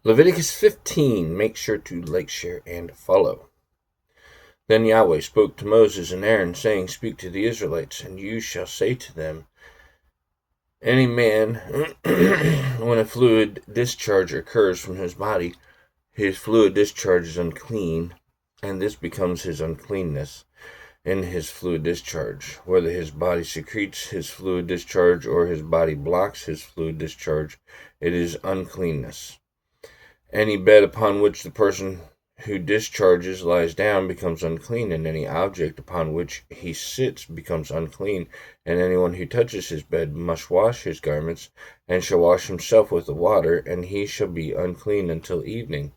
Leviticus 15. Make sure to like, share, and follow. Then Yahweh spoke to Moses and Aaron, saying, Speak to the Israelites, and you shall say to them, Any man, when a fluid discharge occurs from his body, his fluid discharge is unclean, and this becomes his uncleanness in his fluid discharge. Whether his body secretes his fluid discharge or his body blocks his fluid discharge, it is uncleanness. Any bed upon which the person who discharges lies down becomes unclean, and any object upon which he sits becomes unclean, and anyone who touches his bed must wash his garments, and shall wash himself with the water, and he shall be unclean until evening.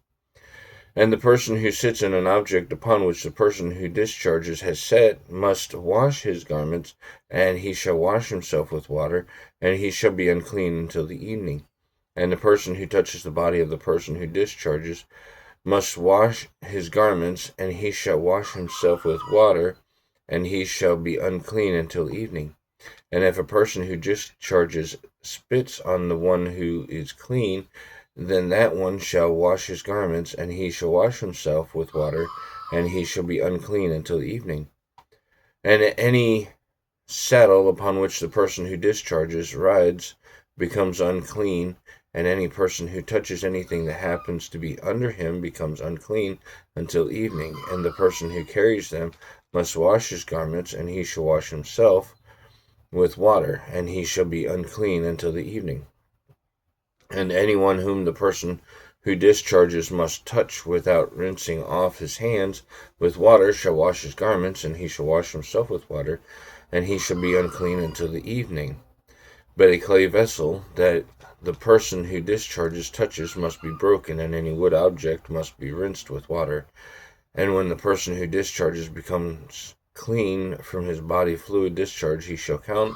And the person who sits in an object upon which the person who discharges has sat must wash his garments, and he shall wash himself with water, and he shall be unclean until the evening. And the person who touches the body of the person who discharges must wash his garments, and he shall wash himself with water, and he shall be unclean until evening. And if a person who discharges spits on the one who is clean, then that one shall wash his garments, and he shall wash himself with water, and he shall be unclean until evening. And any saddle upon which the person who discharges rides becomes unclean, and any person who touches anything that happens to be under him becomes unclean until evening. And the person who carries them must wash his garments, and he shall wash himself with water, and he shall be unclean until the evening. And anyone whom the person who discharges must touch without rinsing off his hands with water shall wash his garments, and he shall wash himself with water, and he shall be unclean until the evening. But a clay vessel that the person who discharges touches must be broken, and any wood object must be rinsed with water. And when the person who discharges becomes clean from his body fluid discharge, he shall count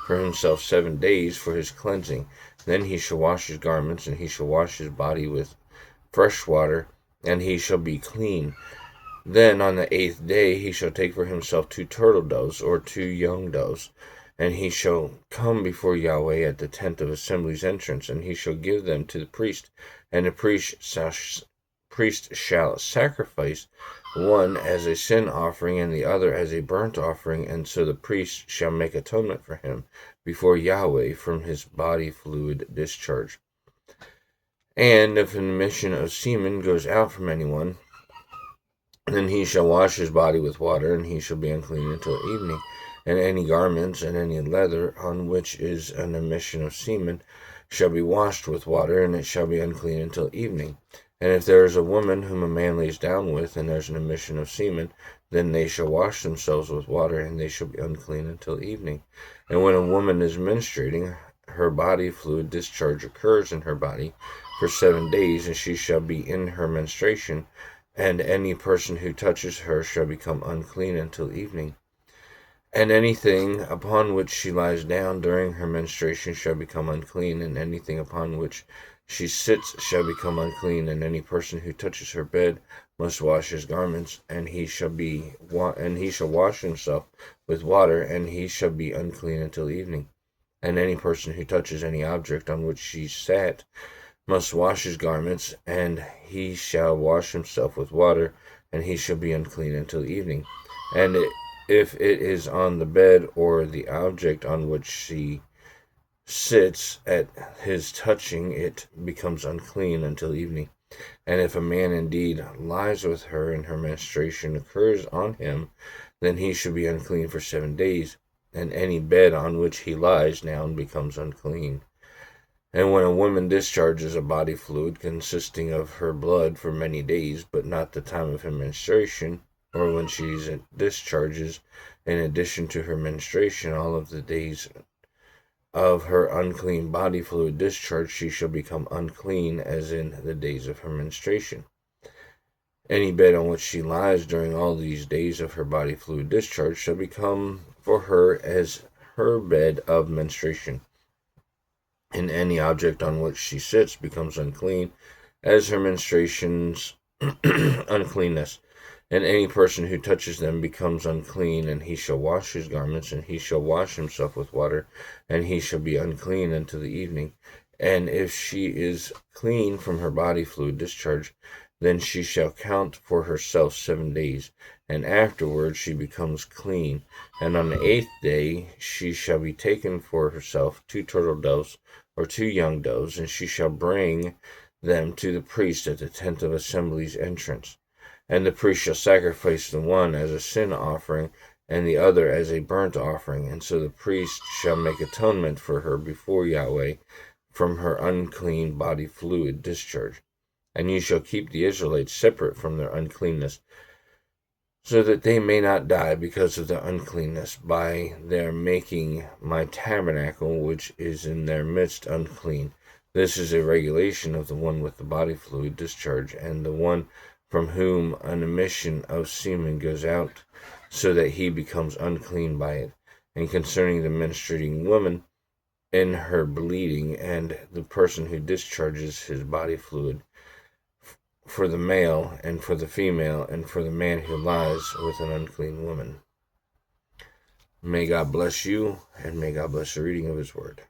for himself 7 days for his cleansing. Then he shall wash his garments, and he shall wash his body with fresh water, and he shall be clean. Then on the 8th day he shall take for himself 2 turtle doves, or 2 young doves, and he shall come before Yahweh at the tent of assembly's entrance, and he shall give them to the priest, and the priest shall sacrifice one as a sin offering and the other as a burnt offering, and so the priest shall make atonement for him before Yahweh from his body fluid discharge. And if an emission of semen goes out from anyone, then he shall wash his body with water, and he shall be unclean until evening. And any garments and any leather on which is an emission of semen shall be washed with water, and it shall be unclean until evening. And if there is a woman whom a man lays down with, and there's an emission of semen, then they shall wash themselves with water, and they shall be unclean until evening. And when a woman is menstruating, her body fluid discharge occurs in her body for 7 days, and she shall be in her menstruation, and any person who touches her shall become unclean until evening. And anything upon which she lies down during her menstruation shall become unclean, and anything upon which she sits shall become unclean, and any person who touches her bed must wash his garments, and he shall wash himself with water, and he shall be unclean until evening. And any person who touches any object on which she sat must wash his garments, and he shall wash himself with water, and he shall be unclean until evening. And if it is on the bed or the object on which she sits, at his touching it becomes unclean until evening. And if a man indeed lies with her and her menstruation occurs on him, then he shall be unclean for 7 days, and any bed on which he lies down becomes unclean. And when a woman discharges a body fluid consisting of her blood for many days, but not the time of her menstruation, or when she discharges in addition to her menstruation all of the days of her unclean body fluid discharge, she shall become unclean as in the days of her menstruation. Any bed on which she lies during all these days of her body fluid discharge shall become for her as her bed of menstruation. And any object on which she sits becomes unclean as her menstruation's uncleanness. And any person who touches them becomes unclean, and he shall wash his garments, and he shall wash himself with water, and he shall be unclean until the evening. And if she is clean from her body fluid discharge, then she shall count for herself 7 days, and afterward she becomes clean. And on the 8th day she shall be taken for herself 2 turtle doves, or 2 young doves, and she shall bring them to the priest at the tent of assembly's entrance. And the priest shall sacrifice the one as a sin offering, and the other as a burnt offering. And so the priest shall make atonement for her before Yahweh from her unclean body fluid discharge. And you shall keep the Israelites separate from their uncleanness, so that they may not die because of their uncleanness by their making my tabernacle, which is in their midst, unclean. This is a regulation of the one with the body fluid discharge, and the one from whom an emission of semen goes out, so that he becomes unclean by it. And concerning the menstruating woman in her bleeding, and the person who discharges his body fluid, for the male and for the female, and for the man who lies with an unclean woman. May God bless you, and may God bless the reading of his word.